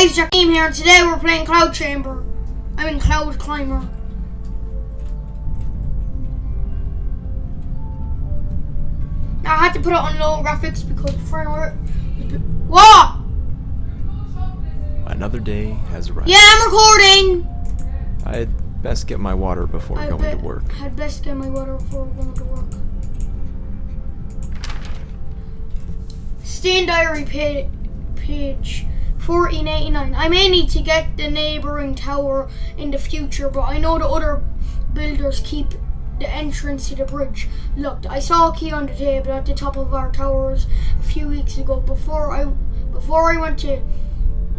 guys, Jack Game here, and today we're playing Cloud Chamber. I mean Cloud Climber. Now I had to put it on low graphics because the frame rate. What? Another day has arrived. Yeah, I'm recording. I'd best get my water before going to work. I'd best get my water before going to work. Stay in diary page 1489. I may need to get the neighbouring tower in the future, but I know the other builders keep the entrance to the bridge locked. I saw a key on the table at the top of our towers a few weeks ago. Before I went to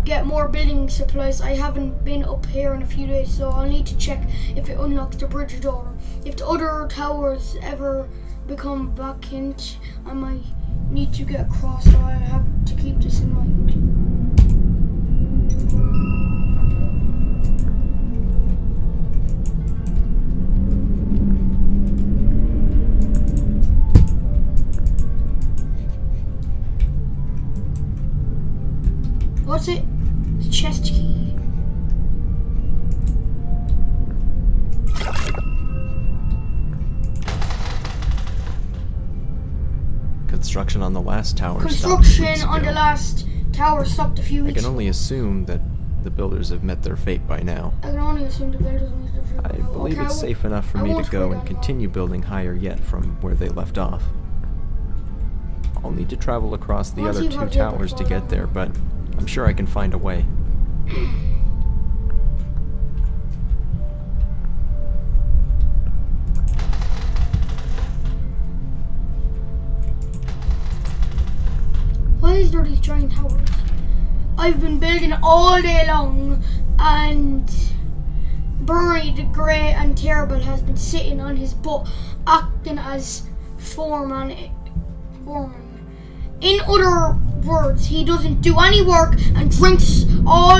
get more building supplies, I haven't been up here in a few days, so I'll need to check if it unlocks the bridge door. If the other towers ever become vacant, I might need to get across, so I have to keep this in mind. What's it? It's a chest key. Construction on the last tower Construction on the last tower stopped a few weeks ago. I can only assume that the builders have met their fate by now. I can only assume the builders have met their fate by now. I believe it's safe enough for me to go and continue building higher yet from where they left off. I'll need to travel across the other two towers to get there, but I'm sure I can find a way. Why is there these giant towers? I've been building all day long, and Bernie the Great and Terrible has been sitting on his butt acting as foreman. In other words, he doesn't do any work and drinks all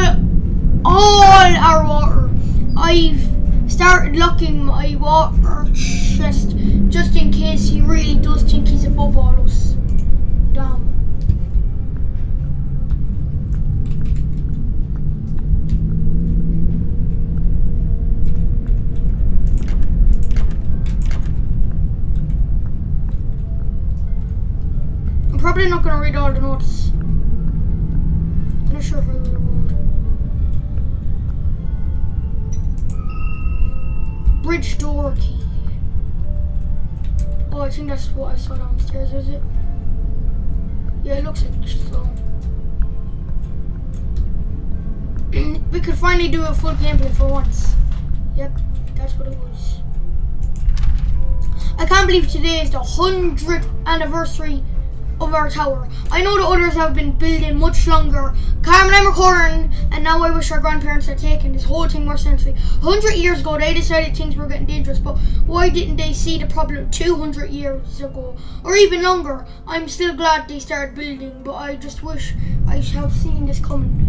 our water. I've started locking my water chest just in case he really does think he's above all us. Damn. I'm probably not going to read all the notes. I'm not sure if I really won't. Bridge door key. Oh, I think that's what I saw downstairs, is it? Yeah, it looks like so. We could finally do a full gameplay for once. Yep, that's what it was. I can't believe today is the 100th anniversary of our tower. I know the others have been building much longer. Carmen, I'm recording, and now I wish our grandparents had taken this whole thing more seriously. 100 years ago, they decided things were getting dangerous, but why didn't they see the problem 200 years ago? Or even longer? I'm still glad they started building, but I just wish I have seen this coming.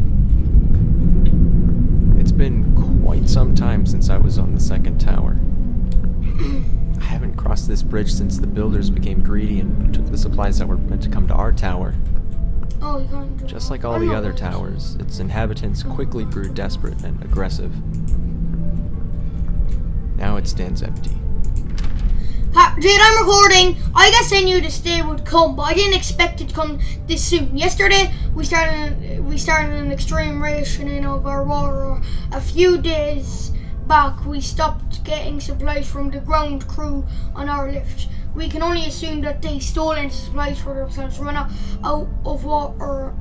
It's been quite some time since I was on the second tower. I haven't crossed this bridge since the builders became greedy and took the supplies that were meant to come to our tower. Oh, you can't do Just like all the other towers, its inhabitants quickly grew desperate and aggressive. Now it stands empty. Jade, I'm recording. I guess I knew this day would come, but I didn't expect it to come this soon. Yesterday, we started an extreme rationing of our water. A few days back, we stopped getting supplies from the ground crew on our lift. We can only assume that they stole any supplies for themselves, ran out of water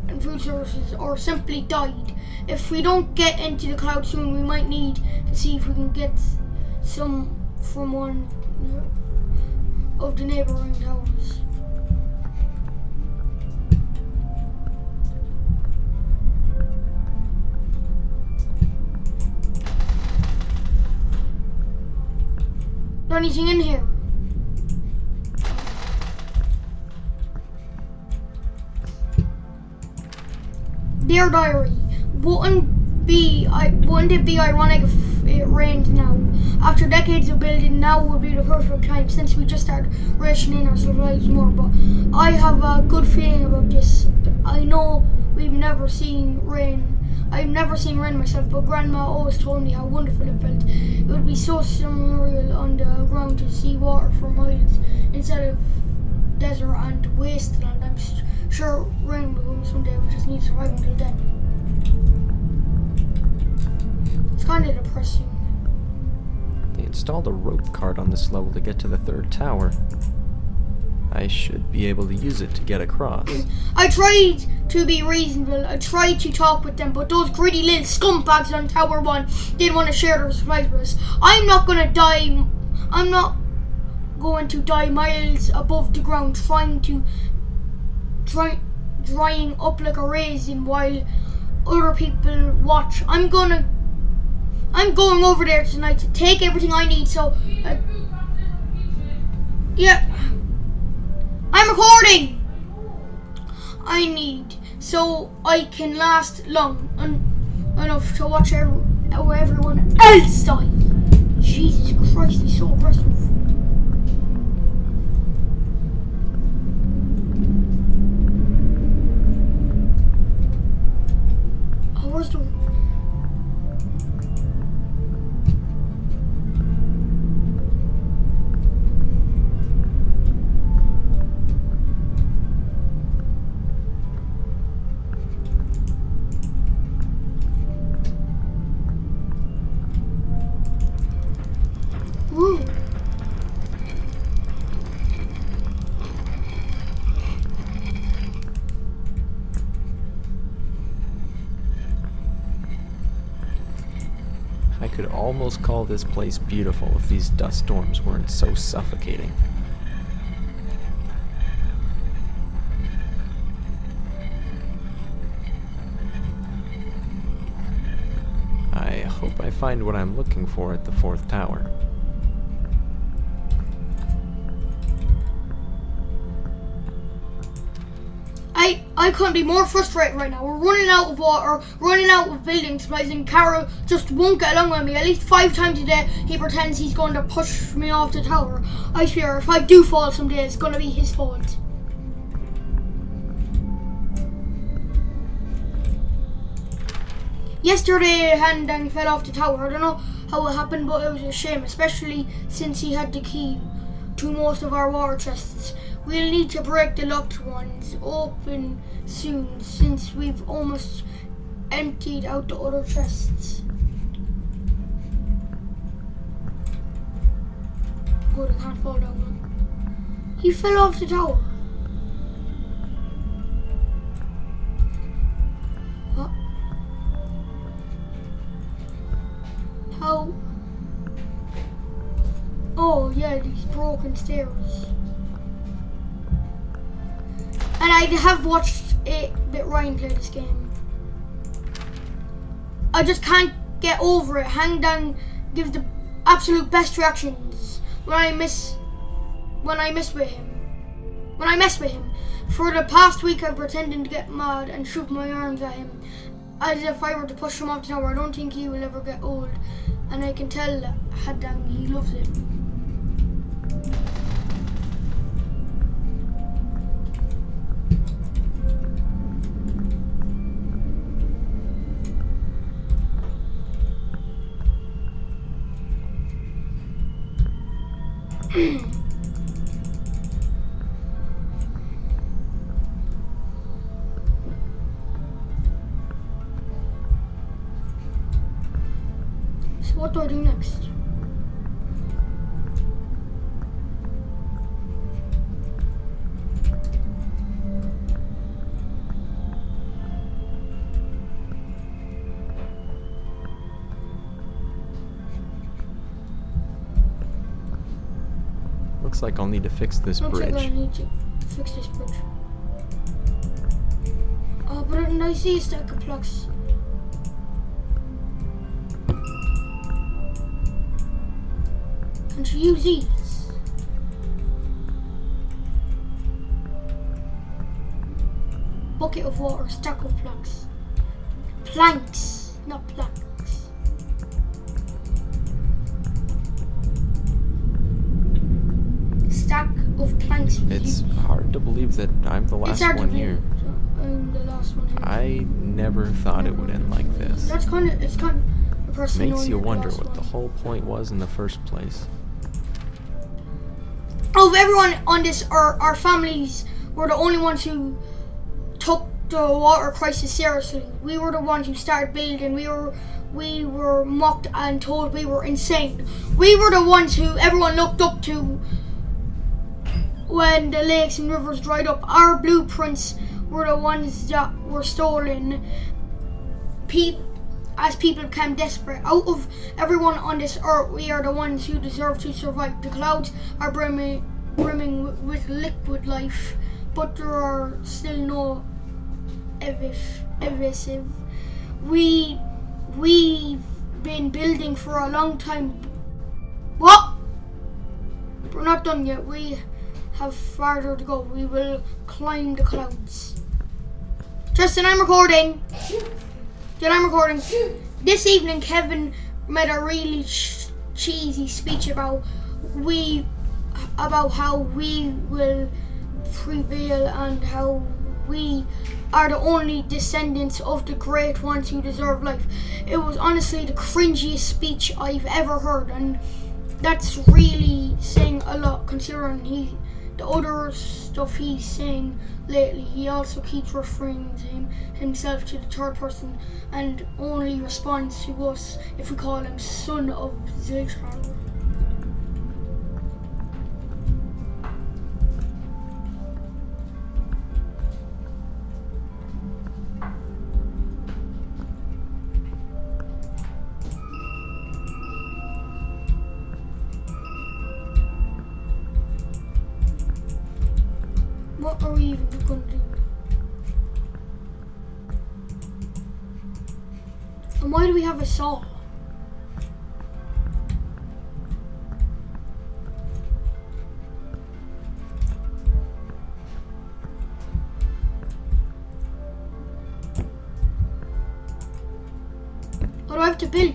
and food sources, or simply died. If we don't get into the cloud soon, we might need to see if we can get some from one of the neighbouring towers. Is there anything in here? Dear diary, wouldn't it be ironic if it rained now? After decades of building, now would be the perfect time since we just started rationing our supplies more. But I have a good feeling about this. I know we've never seen rain I've never seen rain myself, but Grandma always told me how wonderful it felt. It would be so surreal on the ground to see water for miles instead of desert and wasteland. I'm sure rain will come someday. We just need to survive until then. It's kind of depressing. They installed a rope cart on this level to get to the third tower. I should be able to use it to get across. I tried to be reasonable. I tried to talk with them, but those greedy little scumbags on Tower 1 didn't want to share their supplies with us. I'm not going to die miles above the ground drying up like a raisin while other people watch. I'm going over there tonight to take everything I need, so yeah, I'm recording. I need so I can last long enough to watch how everyone else die. Jesus Christ, he's so oppressive. Oh, where's the... Ooh. I could almost call this place beautiful if these dust storms weren't so suffocating. I hope I find what I'm looking for at the fourth tower. I couldn't be more frustrated right now. We're running out of water, running out of building supplies, and Carol just won't get along with me. At least 5 times a day he pretends he's going to push me off the tower. I swear, if I do fall someday, it's going to be his fault. Yesterday, Handang fell off the tower. I don't know how it happened, but it was a shame, especially since he had the key to most of our water chests. We'll need to break the locked ones open soon, since we've almost emptied out the other chests. Good, I can't fall down now. He fell off the tower. What? How? Oh yeah, these broken stairs. And I have watched a bit Ryan play this game. I just can't get over it. Handang gives the absolute best reactions when I mess with him. For the past week, I've pretended to get mad and shoot my arms at him, as if I were to push him off the tower. I don't think he will ever get old, and I can tell that Handang, he loves it. So what do I do next? Looks like I'll need to fix this Looks bridge. like I need to fix this bridge. Oh, but I see a stack of blocks. Can't you use these? Bucket of water, stack of planks. Planks, not planks. Stack of planks. It's hard to believe that I'm the last one here. I'm the last one here. I never thought it would end like this. It's kind of depressing. Makes knowing you you're the wonder last what the one. whole point was in the first place. Of everyone on this earth, our families were the only ones who took the water crisis seriously. We were the ones who started building. We were mocked and told we were insane. We were the ones who everyone looked up to when the lakes and rivers dried up. Our blueprints were the ones that were stolen. As people became desperate. Out of everyone on this earth, we are the ones who deserve to survive. The clouds are brimming with liquid life, but there are still no evasive. We've been building for a long time. What? We're not done yet. We have farther to go. We will climb the clouds. Justin, I'm recording. This evening, Kevin made a really cheesy speech about how we will prevail and how we are the only descendants of the great ones who deserve life. It was honestly the cringiest speech I've ever heard, and that's really saying a lot considering the other stuff he's saying lately. He also keeps referring to himself to the third person and only responds to us if we call him son of Zilchar. What are we even going to do? And why do we have a saw? What do I have to build?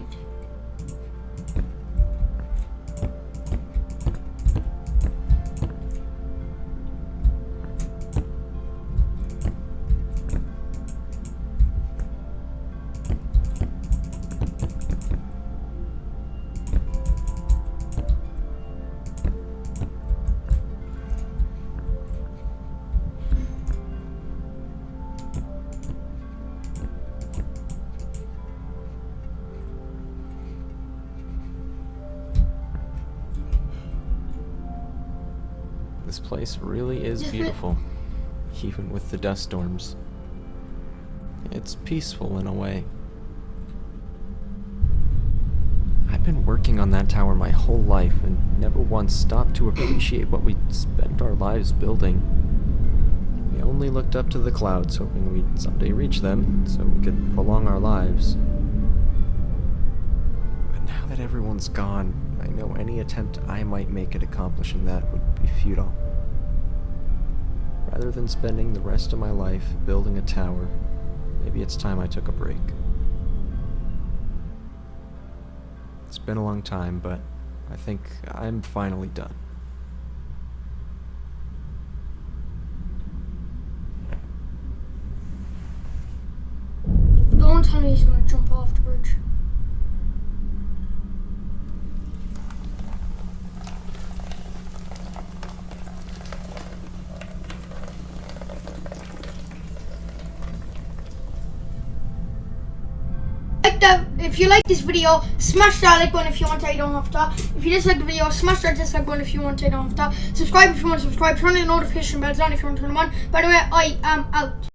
This place really is beautiful, even with the dust storms. It's peaceful in a way. I've been working on that tower my whole life and never once stopped to appreciate what we'd spent our lives building. We only looked up to the clouds, hoping we'd someday reach them so we could prolong our lives. But now that everyone's gone, I know any attempt I might make at accomplishing that would be futile. Rather than spending the rest of my life building a tower, maybe it's time I took a break. It's been a long time, but I think I'm finally done. Don't tell me he's going to jump off the bridge. If you like this video, smash that like button if you want to, you don't have to. If you dislike the video, smash that dislike button if you want to, you don't have to. Subscribe if you want to subscribe, turn the notification bells on if you want to turn them on. By the way, I am out.